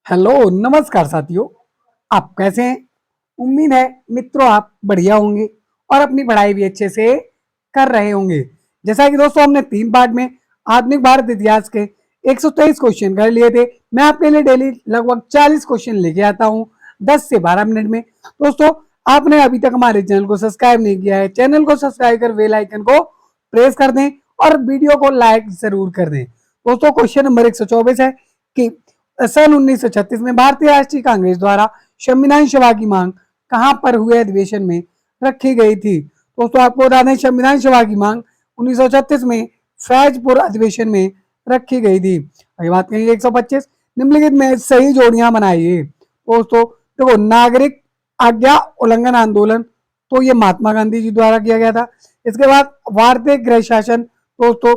Hello नमस्कार साथियों। आप कैसे हैं? उम्मीद है मित्रों आप बढ़िया होंगे और अपनी पढ़ाई भी अच्छे से कर रहे होंगे। जैसा कि दोस्तों हमने 3 पार्ट में आधुनिक भारत इतिहास के 123 क्वेश्चन कर लिए थे। मैं आपके लिए डेली लगभग 40 क्वेश्चन लेके आता हूं 10 से 12 मिनट में। दोस्तों आपने अभी तक हमारे चैनल को सब्सक्राइब नहीं किया है, चैनल को सब्सक्राइब कर बेल आइकन को प्रेस कर दें और वीडियो को लाइक जरूर कर दें। दोस्तों क्वेश्चन नंबर 124 है कि सन 1936 में भारतीय राष्ट्रीय कांग्रेस द्वारा संविधान सभा की मांग कहां पर हुए अधिवेशन में रखी गई थी। दोस्तों आपको बता दें संविधान सभा की मांग 1936 में फैजपुर अधिवेशन में रखी गई थी। अगर बात करेंगे 125 निम्नलिखित में सही जोड़ियां बनाइए। दोस्तों देखो नागरिक आज्ञा उल्लंघन आंदोलन तो ये महात्मा गांधी जी द्वारा किया गया था। इसके बाद भारतीय गृह शासन, दोस्तों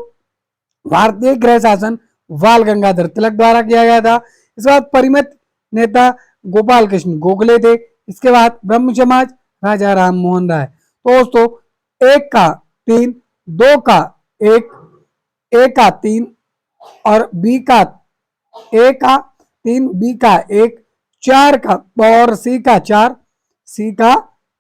भारतीय गृह शासन बाल गंगाधर तिलक द्वारा किया गया था। इसके बाद परिमित नेता गोपाल कृष्ण गोखले थे। इसके बाद ब्रह्म समाज राजा राम मोहन राय। तो दोस्तों एक का तीन, दो का एक, ए का तीन और बी का ए का तीन, बी का एक, चार का और सी का चार, सी का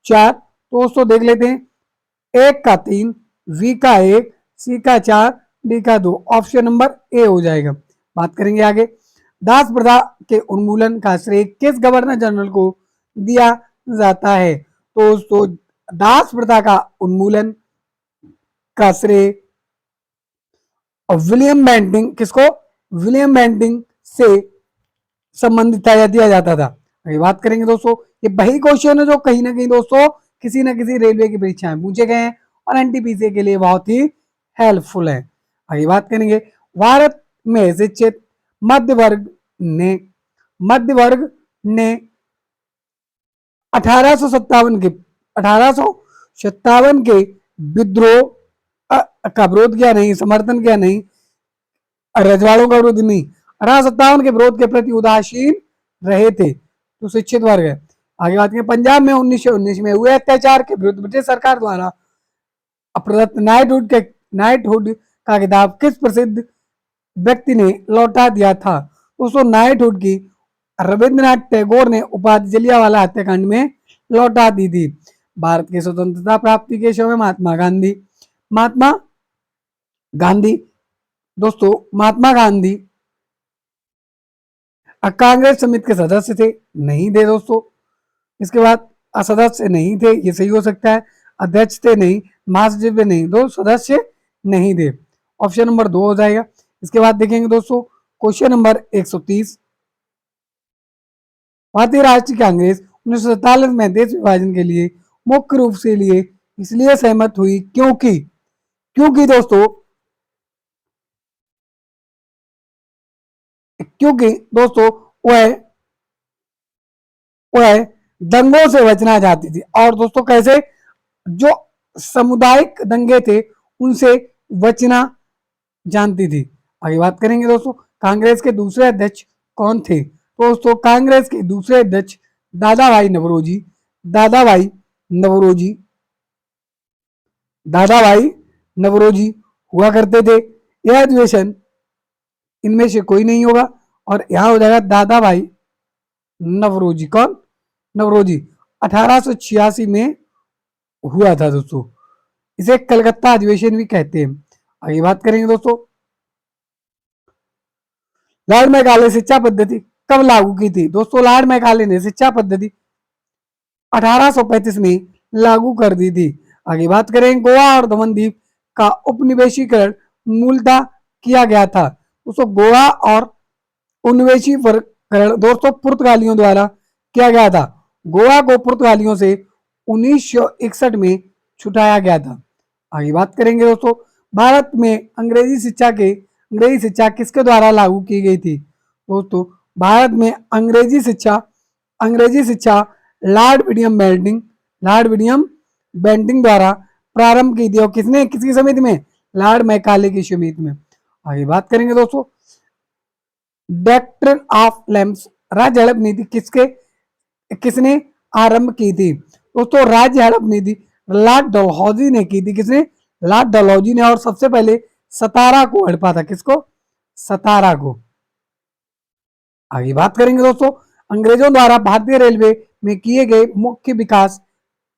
चार। तो दोस्तों देख लेते हैं एक का तीन, वी का एक, सी का चार, डी का दो। ऑप्शन नंबर ए हो जाएगा। बात करेंगे आगे दास प्रथा के उन्मूलन का श्रेय किस गवर्नर जनरल को दिया जाता है। तो दोस्तों दास प्रथा का उन्मूलन का श्रेय विलियम बेंटिंग, किसको? विलियम बेंटिंग से संबंधित दिया जाता था। आगे बात करेंगे दोस्तों ये वही क्वेश्चन है जो कहीं ना कहीं दोस्तों किसी न किसी रेलवे की परीक्षा में पूछे गए हैं और एनटीपीसी के लिए बहुत ही हेल्पफुल है। आगे बात करेंगे भारत में शिक्षित मध्य वर्ग ने मध्य वर्ग ने 1857 के 1857 के विद्रोह का विरोध किया नहीं, समर्थन किया नहीं, रजवाड़ों का विरोध नहीं, 1857 के विरोध के प्रति उदासीन रहे थे तो शिक्षित वर्ग है। आगे बात करें पंजाब में 1919 में हुए अत्याचार के विरुद्ध ब्रिटिश सरकार द्वारा प्रदत्त नाइटहुड का खिताब किस प्रसिद्ध व्यक्ति ने लौटा दिया था। दोस्तों नाइटहुड की रविंद्रनाथ टैगोर ने उपाधि जलियांवाला हत्याकांड में लौटा दी थी। भारत की स्वतंत्रता प्राप्ति के समय महात्मा गांधी दोस्तों महात्मा गांधी कांग्रेस समिति के सदस्य थे? नहीं थे दोस्तों। इसके बाद असदस्य नहीं थे, ये सही हो सकता है। अध्यक्ष थे? नहीं। महासचिव नहीं, दो सदस्य नहीं थे। ऑप्शन नंबर 2 हो जाएगा। इसके बाद देखेंगे दोस्तों क्वेश्चन नंबर 130 भारतीय राष्ट्रीय कांग्रेस 1947 में देश विभाजन के लिए मुख्य रूप से लिए इसलिए सहमत हुई क्योंकि क्योंकि दोस्तों क्योंकि दोस्तों वह वह दंगों से बचना चाहती थी। और दोस्तों कैसे? जो सामुदायिक दंगे थे उनसे बचना जानती थी। आगे बात करेंगे दोस्तों कांग्रेस के दूसरे अध्यक्ष कौन थे। दोस्तों कांग्रेस के दूसरे अध्यक्ष दादाभाई नवरोजी दादाभाई नवरोजी दादाभाई नवरोजी हुआ करते थे। यह अधिवेशन इनमें से कोई नहीं होगा और यहां हो जाएगा दादा भाई नवरोजी। कौन? नवरोजी 1886 में हुआ था दोस्तों। इसे कलकत्ता अधिवेशन भी कहते हैं। आगे बात करेंगे दोस्तों लॉर्ड मैकाले शिक्षा पद्धति कब लागू की थी। दोस्तों लॉर्ड मैकाले ने शिक्षा पद्धति 1835 में लागू कर दी थी। आगे बात करें गोवा और दमन द्वीप का उपनिवेशीकरण मूलतः किया गया था। दोस्तों गोवा और उपनिवेशीकरण दोस्तों पुर्तगालियों द्वारा किया गया था। गोवा को पुर्तगालियों से 1961 में छुटाया गया था। आगे बात करेंगे दोस्तों भारत में अंग्रेजी शिक्षा किसके द्वारा लागू की गई थी। दोस्तों भारत में अंग्रेजी शिक्षा लॉर्ड विलियम बेंटिंग द्वारा प्रारंभ की थी। और किसने? किसकी समिति में? लॉर्ड मैकाले की समिति में। आगे बात करेंगे दोस्तों डॉक्ट्रिन ऑफ लैम्स राज्य हड़प नीति किसने आरंभ की थी। दोस्तों राज्य हड़प नीति लॉर्ड डलहौजी ने की थी। किसने? लॉर्ड डलहौजी ने। और सबसे पहले सतारा को हड़पा था। किसको? सतारा को। आगे बात करेंगे दोस्तों, अंग्रेजों द्वारा भारतीय रेलवे में किए गए मुख्य विकास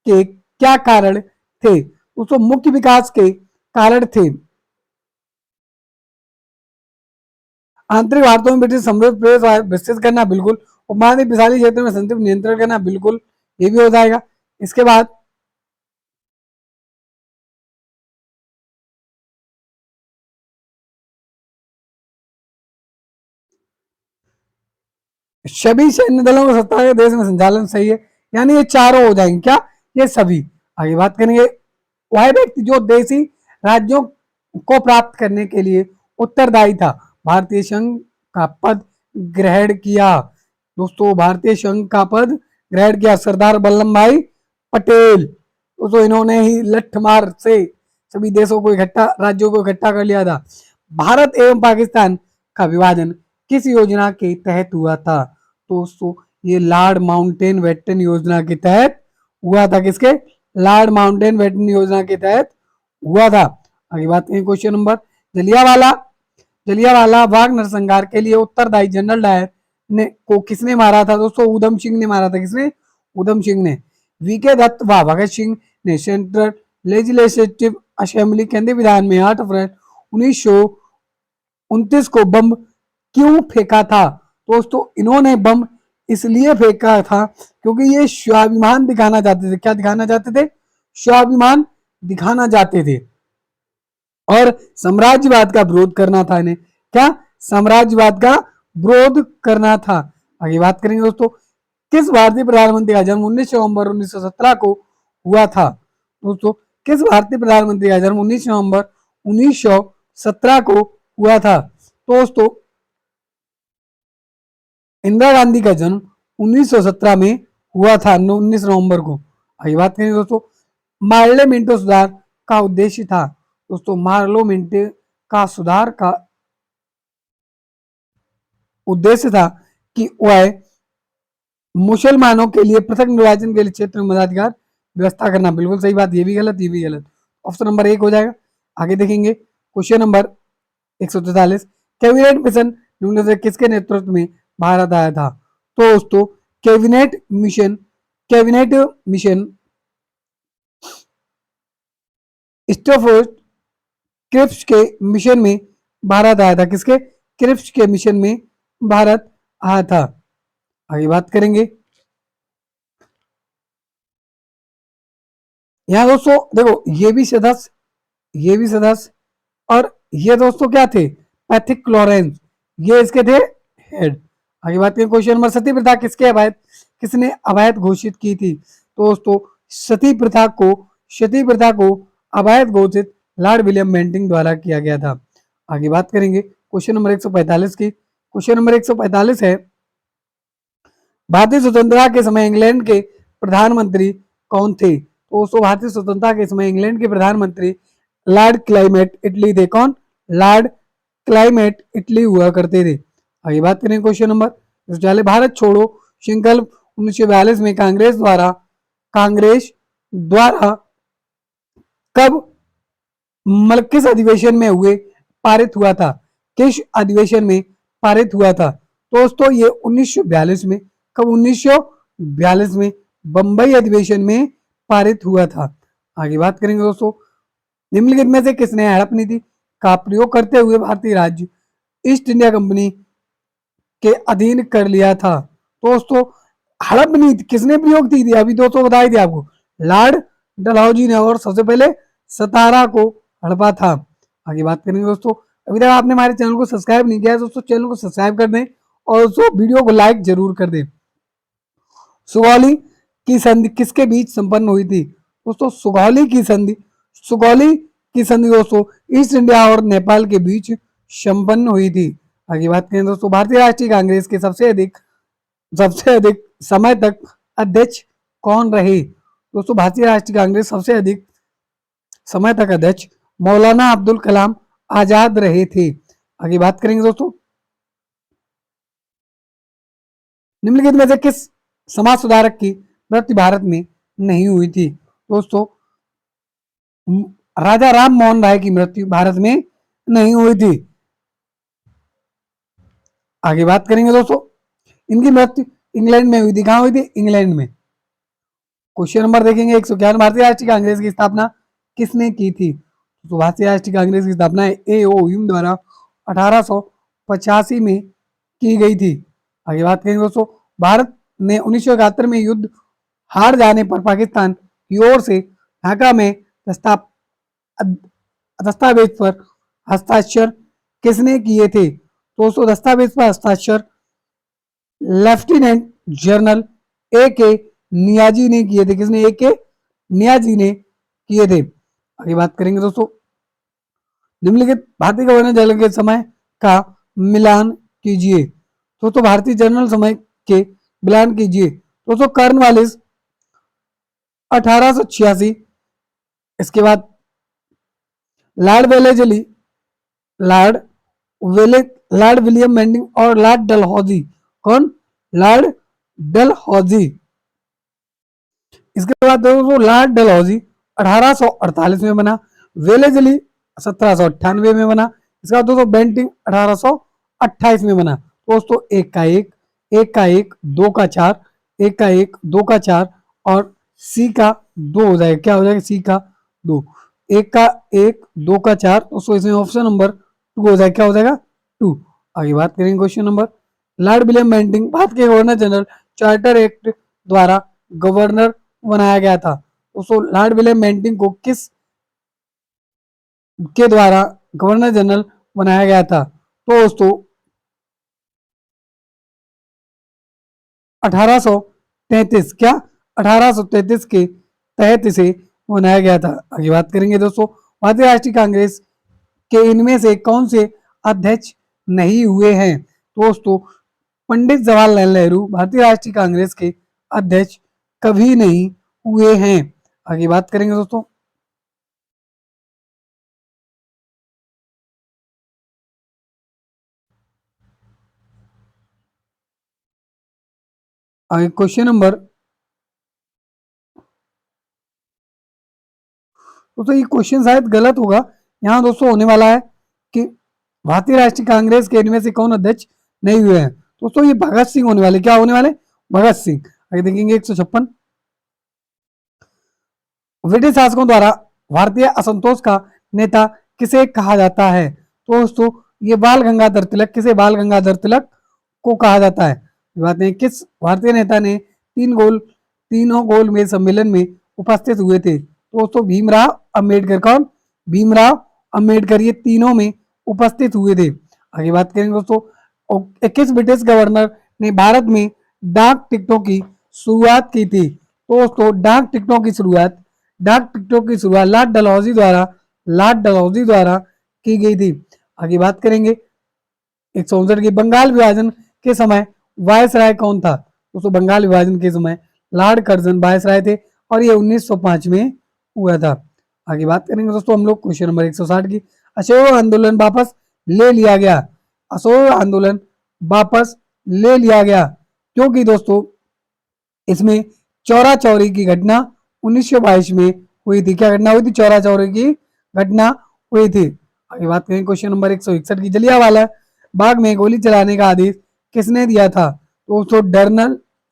के क्या कारण थे। दोस्तों मुख्य विकास के कारण थे आंतरिक वार्ताओं में ब्रिटिश समृद्ध प्रदेश विस्तृत करना, बिल्कुल। उपमहाद्वीप विशाली क्षेत्र में संतुलित नियंत्रण करना, बिल्कुल, ये भी हो जाएगा। इसके बाद सभी सैन्य दलों को सत्ता के देश में संचालन, सही है, यानी ये चारों हो जाएंगे क्या, ये सभी। आगे बात करेंगे, वह व्यक्ति जो देशी राज्यों को प्राप्त करने के लिए उत्तरदायी था, भारतीय संघ का पद ग्रहण किया। दोस्तों भारतीय संघ का पद ग्रहण किया सरदार वल्लभ भाई पटेल। दोस्तों इन्होंने ही लठमार से सभी देशों को इकट्ठा, राज्यों को इकट्ठा कर लिया था। भारत एवं पाकिस्तान का विभाजन किस योजना के तहत हुआ था। दोस्तों ये लॉर्ड माउंटेन वेटन योजना के तहत हुआ था। किसके, लॉर्ड माउंटेन वेटन योजना के तहत हुआ था। आगे बात करें क्वेश्चन नंबर, जलियावाला जलियावाला बाग नरसंहार के लिए उत्तरदायी जनरल डायर ने को किसने मारा था। दोस्तों उधम सिंह ने मारा था। किसने, उधम सिंह ने। वीके दत्त व भगत सिंह ने सेंट्रल लेजिस्लेटिव असेंबली केंद्रीय विधान में 8 अप्रैल 1929 को बम क्यों फेंका था। दोस्तों इन्होंने बम इसलिए फेंका था क्योंकि ये स्वाभिमान दिखाना चाहते थे। क्या दिखाना चाहते थे, स्वाभिमान दिखाना चाहते थे और साम्राज्यवाद का विरोध करना था इन्हें। क्या, साम्राज्यवाद का विरोध करना था। आगे बात करेंगे दोस्तों, किस भारतीय प्रधानमंत्री का जन्म 19 नवंबर 1917 को हुआ था। दोस्तों किस भारतीय प्रधानमंत्री का जन्म 19 नवंबर 1917 को हुआ था। दोस्तों इंदिरा गांधी का जन्म 1917 में हुआ था, 19 नवंबर को। आगे बात करेंगे दोस्तों, पार्लियामेंट सुधार का उद्देश्य था। दोस्तों पार्लियामेंट का सुधार का उद्देश्य था कि वह मुसलमानों के लिए पृथक निर्वाचन के लिए क्षेत्र में मताधिकार व्यवस्था करना, बिल्कुल सही बात, ये भी गलत, ये भी गलत। ऑप्शन नंबर 1 हो जाएगा। आगे देखेंगे क्वेश्चन नंबर 143, कैबिनेट मिशन निम्न से किसके नेतृत्व में भारत आया था। तो दोस्तों कैबिनेट मिशन स्टोफोर्ड क्रिप्स के मिशन में भारत आया था। किसके, क्रिप्स के मिशन में भारत आया था। आगे बात करेंगे, यहाँ दोस्तों देखो ये भी सदस्य और ये दोस्तों क्या थे, पैथिक लॉरेंस, ये इसके थे हेड। आगे बात करें क्वेश्चन नंबर, सती प्रथा किसने अवैध घोषित की थी। तो दोस्तों सती प्रथा को अवैध घोषित लॉर्ड विलियम बेंटिंक द्वारा किया गया था। आगे बात करेंगे क्वेश्चन नंबर 145 की। क्वेश्चन नंबर 145 है, भारतीय स्वतंत्रता के समय इंग्लैंड के प्रधानमंत्री कौन थे। तो दोस्तों भारतीय स्वतंत्रता के समय इंग्लैंड के प्रधानमंत्री लॉर्ड क्लाइमेट इटली थे। कौन, लॉर्ड क्लाइमेट इटली हुआ करते थे। आगे बात करें क्वेश्चन नंबर चले, भारत छोड़ो संकल्प 1942 में कांग्रेस द्वारा कब मतलब किस अधिवेशन में हुए पारित हुआ था। किस अधिवेशन में पारित हुआ था। दोस्तों ये 1942 में, कब, 1942 में बंबई अधिवेशन में पारित हुआ था। आगे बात करेंगे दोस्तों, निम्नलिखित में से किसने हड़प नीति का प्रयोग करते हुए भारतीय राज्य ईस्ट इंडिया कंपनी के अधीन कर लिया था। दोस्तों हड़प नीति किसने प्रयोग की थी, अभी दोस्तों बताई थी आपको, लॉर्ड डलहौजी ने, और सबसे पहले सतारा को हड़पा था। आगे बात करेंगे दोस्तों, अभी तक आपने हमारे चैनल को सब्सक्राइब नहीं किया है दोस्तों, चैनल को सब्सक्राइब कर दें और दोस्तों वीडियो को लाइक जरूर कर दें। सुगौली की संधि किसके बीच संपन्न हुई थी। दोस्तों सुगौली की संधि दोस्तों ईस्ट इंडिया और नेपाल के बीच संपन्न हुई थी। आगे बात करें दोस्तों, भारतीय राष्ट्रीय कांग्रेस के सबसे अधिक समय तक अध्यक्ष कौन रहे। दोस्तों भारतीय राष्ट्रीय कांग्रेस सबसे अधिक समय तक अध्यक्ष मौलाना अब्दुल कलाम आजाद रहे थे। आगे बात करेंगे दोस्तों, निम्नलिखित में से किस समाज सुधारक की मृत्यु भारत में नहीं हुई थी। दोस्तों राजा राम मोहन राय की मृत्यु भारत में नहीं हुई थी। आगे बात करेंगे दोस्तों, इनकी मृत्यु इंग्लैंड में हुई थी। कहाँ हुई थी? इंग्लैंड में। क्वेश्चन नंबर देखेंगे 151, भारतीय राष्ट्रीय कांग्रेस की स्थापना किसने की थी? तो भारतीय राष्ट्रीय कांग्रेस की स्थापना ए.ओ. ह्यूम द्वारा 1885 में की गई थी। आगे बात करेंगे दोस्तों, भारत ने 1971 में युद्ध हार जाने पर पाकिस्तान की ओर से ढाका में दस्तावेज पर हस्ताक्षर किसने किए थे? तो दोस्तों दस्तावेज पर हस्ताक्षर लेफ्टिनेंट जनरल ए के नियाजी ने किए थे। किसने? ए के नियाजी ने किए थे। आगे बात करेंगे दोस्तों, निम्नलिखित भारतीय गवर्नर जनरल के समय का मिलान कीजिए। दोस्तों भारतीय जनरल समय के मिलान कीजिए। दोस्तों कॉर्नवालिस 1886, इसके बाद लॉर्ड वेलेजली, लॉर्ड वेले लॉर्ड विलियम बेंटिंग और लॉर्ड डलहौजी। कौन? लॉर्ड डलहौजी। इसके बाद दोस्तों लॉर्ड डलहौजी 1848 में बना, वेलेजली 1798 में बना, इसके बाद दोस्तों बेंटिंग 1828 में बना। दोस्तों एक का एक, एक का एक, दो का चार, एक का एक, दो का चार और सी का दो हो जाएगा। क्या हो जाएगा? सी का दो। एक का एक, दो का चार, दोस्तों इसमें ऑप्शन नंबर टू हो जाएगा। क्या हो जाएगा? टू। आगे बात करेंगे question number, Lord William Bentinck Bharat के गवर्नर जनरल चार्टर एक्ट द्वारा गवर्नर बनाया गया था। दोस्तों लॉर्ड विलियम बेंटिंग को किस के द्वारा गवर्नर जनरल बनाया गया था? तो दोस्तों 1833। क्या? 1833 के तहत इसे बनाया गया था। आगे बात करेंगे दोस्तों, भारतीय राष्ट्रीय कांग्रेस के इनमें से कौन से अध्यक्ष नहीं हुए हैं? दोस्तों पंडित जवाहरलाल नेहरू भारतीय राष्ट्रीय कांग्रेस के अध्यक्ष कभी नहीं हुए हैं। आगे बात करेंगे दोस्तों, आगे क्वेश्चन नंबर, तो ये क्वेश्चन शायद गलत होगा। यहाँ दोस्तों होने वाला है कि भारतीय राष्ट्रीय कांग्रेस के इनमें से कौन अध्यक्ष नहीं हुए हैं। दोस्तों ये भगत सिंह होने वाले। क्या होने वाले? भगत सिंह। आगे देखेंगे 156, ब्रिटिश शासकों द्वारा भारतीय असंतोष का नेता किसे कहा जाता है? तो दोस्तों ये बाल गंगाधर तिलक। किसे? बाल गंगाधर तिलक को कहा जाता है। बात है किस भारतीय नेता ने तीनों गोल मेज सम्मेलन में उपस्थित हुए थे? तो दोस्तों भीमराव अंबेडकर। कौन? भीमराव अंबेडकर ये तीनों में उपस्थित हुए थे। आगे बात करेंगे दोस्तों, 21 ब्रिटिश गवर्नर ने भारत में डाक टिकटों की शुरुआत की थी। तो दोस्तों डाक टिकटों की शुरुआत लॉर्ड डलहौजी द्वारा की गई थी। आगे बात करेंगे 159 की, बंगाल विभाजन के समय वायसराय कौन था? दोस्तों बंगाल विभाजन के समय लॉर्ड कर्जन वायसराय थे और ये 1905 में हुआ था। आगे बात करेंगे दोस्तों हम लोग क्वेश्चन नंबर 160 की, असहयोग आंदोलन वापस ले लिया गया। असहयोग आंदोलन वापस ले लिया गया क्योंकि दोस्तों इसमें चौरा चौरी की घटना 1922 में हुई थी। क्या घटना हुई थी? चौरा चौरी की घटना हुई थी। आगे बात करें क्वेश्चन नंबर 161 की, जलियांवाला बाग में गोली चलाने का आदेश किसने दिया था? तो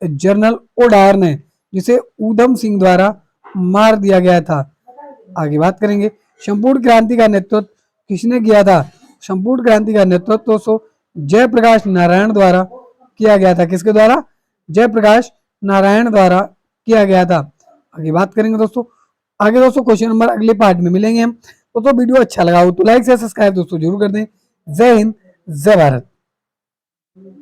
जनरल ओडायर ने, जिसे ऊधम सिंह द्वारा मार दिया गया था। आगे बात करेंगे संपूर्ण क्रांति का नेतृत्व किसने किया था? संपूर्ण क्रांति का नेतृत्व तो जयप्रकाश नारायण द्वारा किया गया था। किसके द्वारा? जयप्रकाश नारायण द्वारा किया गया था। आगे बात करेंगे दोस्तों, आगे दोस्तों क्वेश्चन नंबर अगले पार्ट में मिलेंगे हम। तो वीडियो अच्छा लगा हो तो लाइक से सब्सक्राइब दोस्तों जरूर कर दें। जय हिंद, जय भारत।